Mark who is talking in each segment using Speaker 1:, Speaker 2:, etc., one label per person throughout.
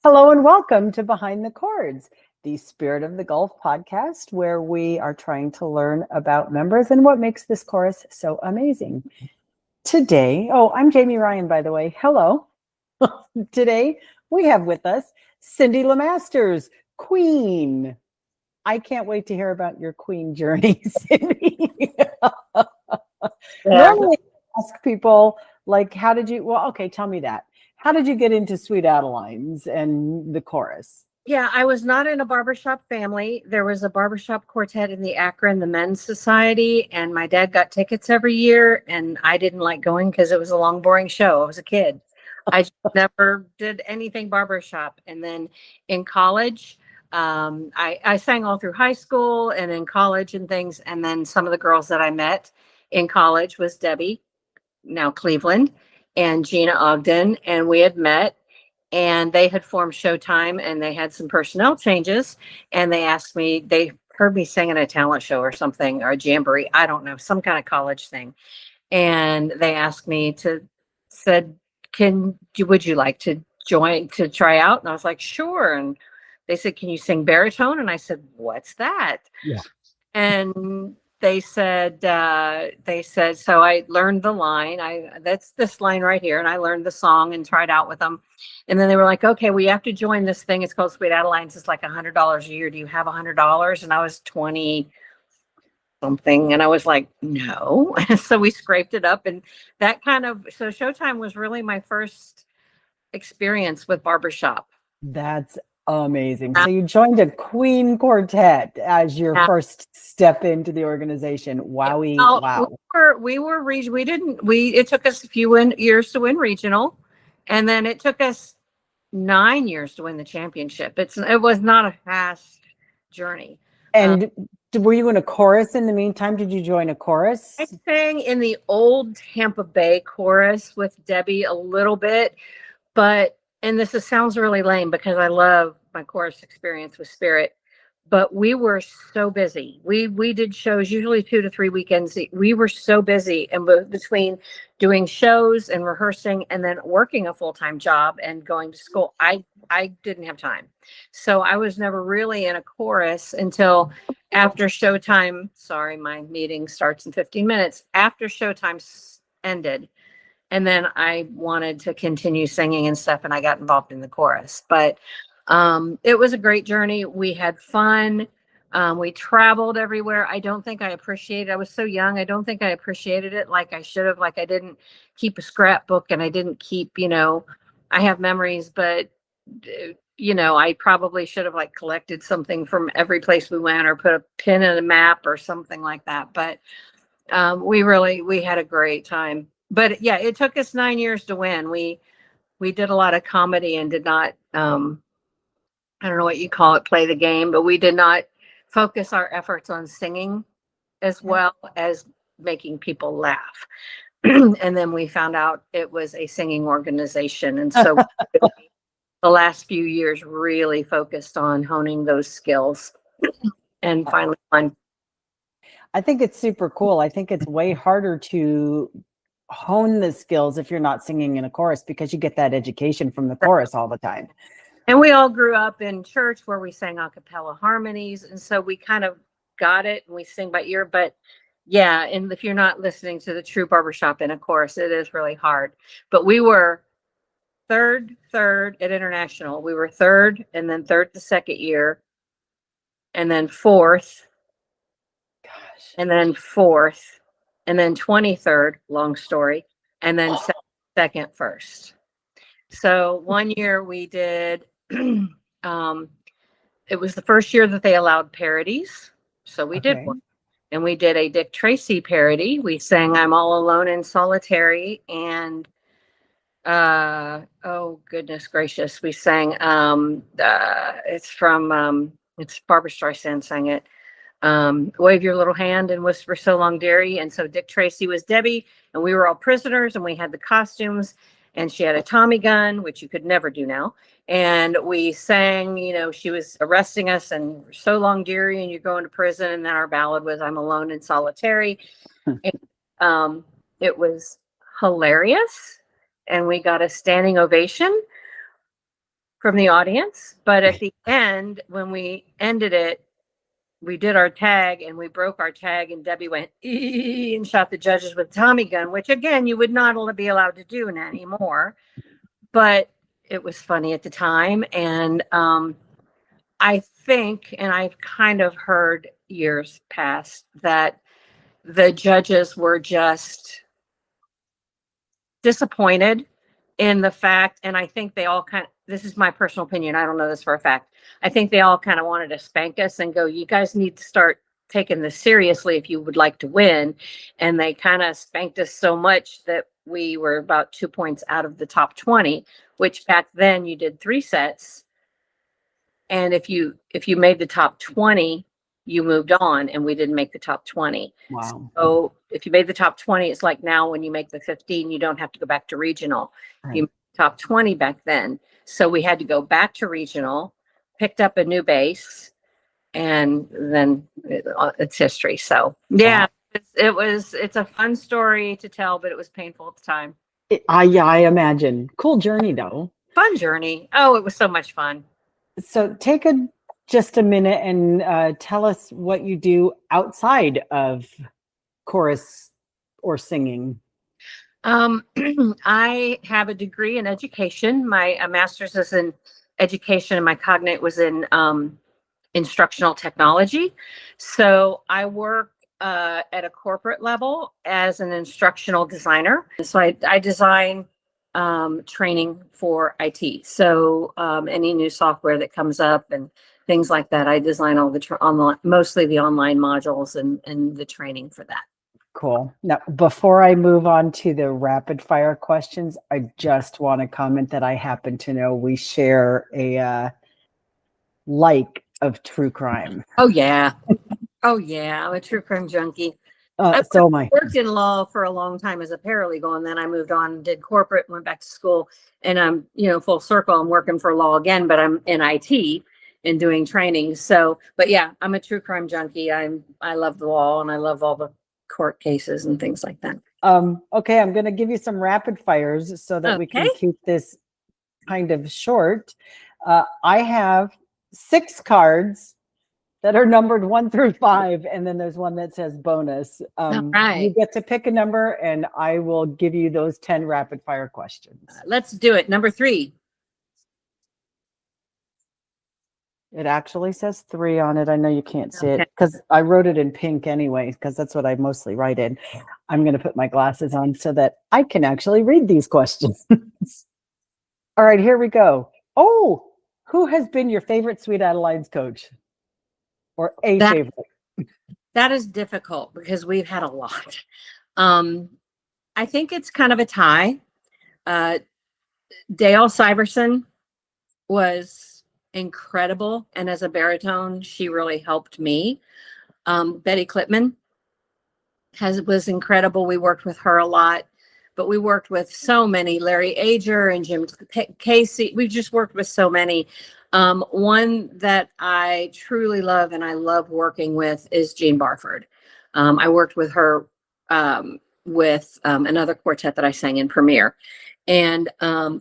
Speaker 1: Hello and welcome to Behind the Chords, the Spirit of the Gulf podcast, where we are trying to learn about members and what makes this chorus so amazing. Today, I'm Jamie Ryan, by the way. Hello. Today, we have with us Cindy LeMasters, Queen. I can't wait to hear about your Queen journey, Cindy. Normally, I ask people, like, tell me that. How did you get into Sweet Adelines and the chorus?
Speaker 2: Yeah, I was not in a barbershop family. There was a barbershop quartet in the Akron, the Men's Society, and my dad got tickets every year, and I didn't like going because it was a long, boring show. I was a kid. I just never did anything barbershop. And then in college, I sang all through high school and in college and things. And then some of the girls that I met in college was Debbie, now Cleveland, and Gina Ogden, and we had met and they had formed Showtime and they had some personnel changes and they asked me, they heard me sing in a talent show or something or a jamboree, I don't know, some kind of college thing. And they asked me said, would you like to join to try out? And I was like, sure. And they said, can you sing baritone? And I said, what's that?
Speaker 1: Yeah.
Speaker 2: And they said, so I learned the line. That's this line right here. And I learned the song and tried out with them. And then they were like, okay, we have to join this thing. It's called Sweet Adelines. It's like $100 a year. Do you have $100? And I was 20 something. And I was like, no. So we scraped it up and so Showtime was really my first experience with barbershop.
Speaker 1: That's amazing. So you joined a Queen quartet as your first step into the organization. Wowie, wow.
Speaker 2: It took us a few years to win regional, and then it took us 9 years to win the championship. It was not a fast journey.
Speaker 1: And were you in a chorus in the meantime? Did you join a chorus?
Speaker 2: I sang in the old Tampa Bay chorus with Debbie a little bit, and sounds really lame because I love my chorus experience with Spirit, but we were so busy. We did shows usually 2 to 3 weekends. We were so busy, and between doing shows and rehearsing and then working a full-time job and going to school, I didn't have time. So I was never really in a chorus until after Showtime. Sorry, my meeting starts in 15 minutes. After Showtime ended, and then I wanted to continue singing and stuff, and I got involved in the chorus. But it was a great journey. We had fun. We traveled everywhere. I don't think I appreciated, I was so young. I don't think I appreciated it like I should have. Like I didn't keep a scrapbook and I didn't keep, I have memories, but I probably should have like collected something from every place we went or put a pin in a map or something like that. But we had a great time. But yeah, it took us 9 years to win. We did a lot of comedy and did not, I don't know what you call it, play the game, but we did not focus our efforts on singing as well as making people laugh. And then we found out it was a singing organization. And so the last few years really focused on honing those skills and finally won.
Speaker 1: I think it's super cool. I think it's way harder to hone the skills if you're not singing in a chorus because you get that education from the chorus all the time.
Speaker 2: And we all grew up in church where we sang a cappella harmonies. And so we kind of got it and we sing by ear. But yeah, and if you're not listening to the true barbershop in a chorus, it is really hard. But we were third at international. We were third and then third the second year. And then fourth. Gosh. And then fourth. And then 23rd, long story. And then second first. So one year we did, it was the first year that they allowed parodies. So we did one. And we did a Dick Tracy parody. We sang I'm All Alone in Solitary. And, oh, goodness gracious. We sang, it's Barbra Streisand sang it. Wave Your Little Hand and Whisper So Long Dearie. And so Dick Tracy was Debbie and we were all prisoners and we had the costumes and she had a Tommy gun, which you could never do now. And we sang, she was arresting us and So Long Dearie and you're going to prison. And then our ballad was I'm Alone in Solitary. And, it was hilarious. And we got a standing ovation. from the audience. But at the end, when we ended it, we did our tag and we broke our tag, and Debbie went "Ee," and shot the judges with a Tommy gun, which again, you would not be allowed to do anymore. But it was funny at the time. And I think, and I've kind of heard years past, that the judges were just disappointed in the fact, and I think they all this is my personal opinion, I don't know this for a fact, I think they all kind of wanted to spank us and go, you guys need to start taking this seriously if you would like to win. And they kind of spanked us so much that we were about 2 points out of the top 20, which back then you did 3 sets. And if you made the top 20, you moved on, and we didn't make the top 20.
Speaker 1: Wow.
Speaker 2: So if you made the top 20, it's like now when you make the 15, you don't have to go back to regional.
Speaker 1: Right.
Speaker 2: You made the top 20 back then. So we had to go back to regional, picked up a new base, and then it's history. So yeah, wow. It's a fun story to tell, but it was painful at the time.
Speaker 1: I imagine. Cool journey though.
Speaker 2: Fun journey. Oh, it was so much fun.
Speaker 1: So take just a minute and tell us what you do outside of chorus or singing.
Speaker 2: I have a degree in education. My master's is in education, and my cognate was in instructional technology. So I work at a corporate level as an instructional designer. So I design training for IT. So any new software that comes up and things like that, I design all the mostly the online modules and the training for that.
Speaker 1: Cool. Now, before I move on to the rapid fire questions, I just want to comment that I happen to know we share a like of true crime.
Speaker 2: Oh yeah. Oh yeah. I'm a true crime junkie.
Speaker 1: So am I.
Speaker 2: Worked in law for a long time as a paralegal, and then I moved on and did corporate, went back to school, and I'm, full circle. I'm working for law again, but I'm in IT and doing training. So, but yeah, I'm a true crime junkie. I love the law, and I love all the court cases and things like that.
Speaker 1: Okay, I'm going to give you some rapid fires so that we can keep this kind of short. I have 6 cards that are numbered 1 through 5, and then there's one that says bonus.
Speaker 2: Right.
Speaker 1: You get to pick a number, and I will give you those 10 rapid fire questions.
Speaker 2: Let's do it. Number 3.
Speaker 1: It actually says 3 on it. I know you can't see it because I wrote it in pink anyway, because that's what I mostly write in. I'm going to put my glasses on so that I can actually read these questions. All right, here we go. Oh, who has been your favorite Sweet Adeline's coach? Or favorite?
Speaker 2: That is difficult because we've had a lot. I think it's kind of a tie. Dale Syverson was incredible, and as a baritone, she really helped me. Betty Clipman was incredible. We worked with her a lot, but we worked with so many, Larry Ager and Jim Casey. We've just worked with so many. One that I truly love and I love working with is Jean Barford. I worked with her with another quartet that I sang in Premiere, and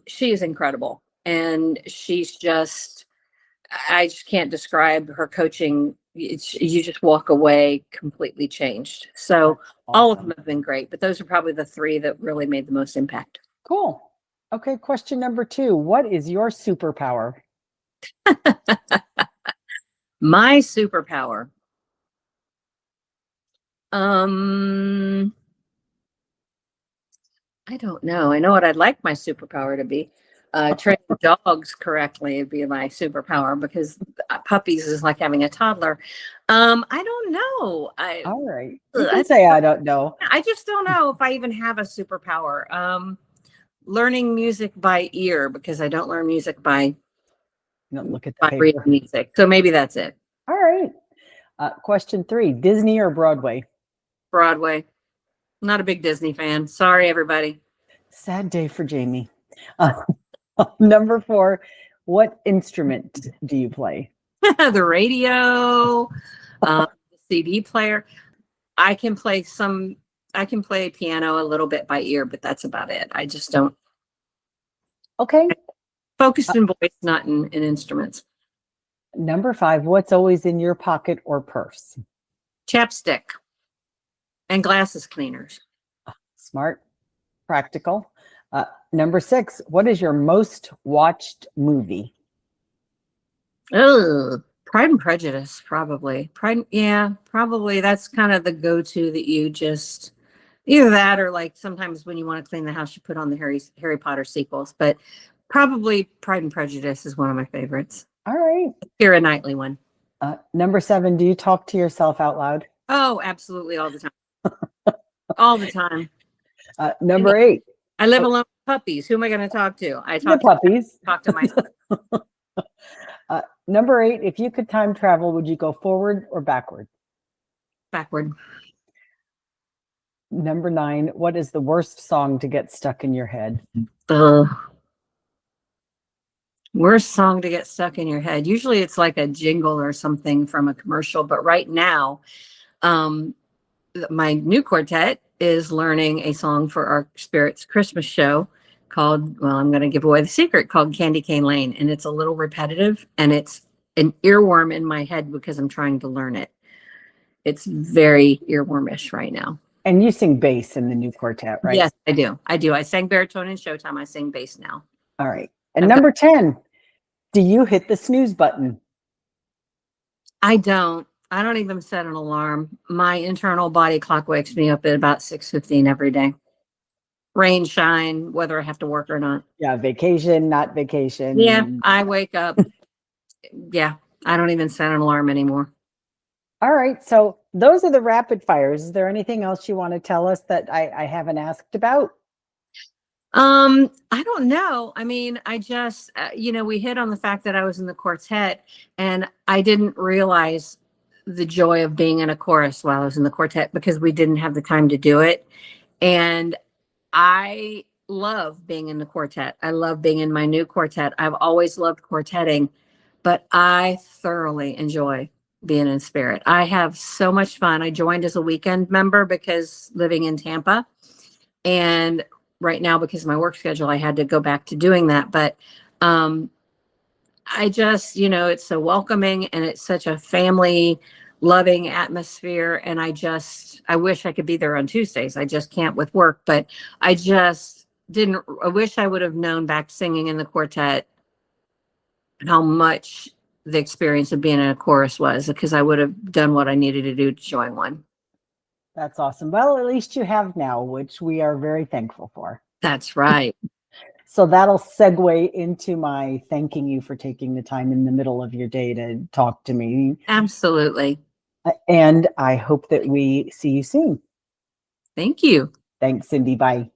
Speaker 2: she is incredible. And she's I just can't describe her coaching. You just walk away completely changed. So awesome. All of them have been great, but those are probably the 3 that really made the most impact.
Speaker 1: Cool. Okay, question number 2. What is your superpower?
Speaker 2: My superpower. I don't know. I know what I'd like my superpower to be. Training dogs correctly would be my superpower, because puppies is like having a toddler. I don't know.
Speaker 1: All right. You can say I don't know.
Speaker 2: I just don't know if I even have a superpower. Learning music by ear, because I don't learn music by
Speaker 1: look at the paper.
Speaker 2: Reading music. So maybe that's it.
Speaker 1: All right. Question 3, Disney or Broadway?
Speaker 2: Broadway. Not a big Disney fan. Sorry, everybody.
Speaker 1: Sad day for Jamie. Number 4, what instrument do you play?
Speaker 2: The radio, the CD player. I can play piano a little bit by ear, but that's about it. I just don't.
Speaker 1: Okay.
Speaker 2: Focused in voice, not in instruments.
Speaker 1: Number 5, what's always in your pocket or purse?
Speaker 2: Chapstick and glasses cleaners.
Speaker 1: Smart, practical. Number 6, what is your most watched movie?
Speaker 2: Oh, Pride and Prejudice, probably. Probably. That's kind of the go-to that you just either that or like sometimes when you want to clean the house, you put on the Harry Potter sequels. But probably Pride and Prejudice is one of my favorites.
Speaker 1: All right.
Speaker 2: Keira Knightley one.
Speaker 1: Number 7, do you talk to yourself out loud?
Speaker 2: Oh, absolutely, all the time. All the time.
Speaker 1: Number 8.
Speaker 2: I live alone with puppies. Who am I going to talk to? I talk
Speaker 1: The puppies.
Speaker 2: Talk to myself.
Speaker 1: Number 8, if you could time travel, would you go forward or backward?
Speaker 2: Backward.
Speaker 1: Number 9, what is the worst song to get stuck in your head?
Speaker 2: Worst song to get stuck in your head. Usually it's like a jingle or something from a commercial, but right now, my new quartet is learning a song for our Spirits Christmas show called, well, I'm going to give away the secret, called Candy Cane Lane. And it's a little repetitive and it's an earworm in my head because I'm trying to learn it. It's very earwormish right now.
Speaker 1: And you sing bass in the new quartet, right?
Speaker 2: Yes, I do. I sang baritone in Showtime. I sing bass now.
Speaker 1: All right. And number 10, do you hit the snooze button?
Speaker 2: I don't even set an alarm. My internal body clock wakes me up at about 6:15 every day. Rain, shine, whether I have to work or not.
Speaker 1: Yeah, vacation, not vacation.
Speaker 2: Yeah, I wake up. Yeah, I don't even set an alarm anymore.
Speaker 1: All right. So those are the rapid fires. Is there anything else you want to tell us that I haven't asked about?
Speaker 2: I don't know. I mean, I just, we hit on the fact that I was in the quartet and I didn't realize the joy of being in a chorus while I was in the quartet because we didn't have the time to do it. And I love being in the quartet. I love being in my new quartet. I've always loved quartetting, but I thoroughly enjoy being in Spirit. I have so much fun. I joined as a weekend member because living in Tampa, and right now because of my work schedule, I had to go back to doing that. But I just, it's so welcoming and it's such a family loving atmosphere. And I wish I could be there on Tuesdays. I just can't with work, but I wish I would have known back singing in the quartet how much the experience of being in a chorus was, because I would have done what I needed to do to join one.
Speaker 1: That's awesome. Well, at least you have now, which we are very thankful for.
Speaker 2: That's right.
Speaker 1: So that'll segue into my thanking you for taking the time in the middle of your day to talk to me.
Speaker 2: Absolutely.
Speaker 1: And I hope that we see you soon.
Speaker 2: Thank you.
Speaker 1: Thanks, Cindy. Bye.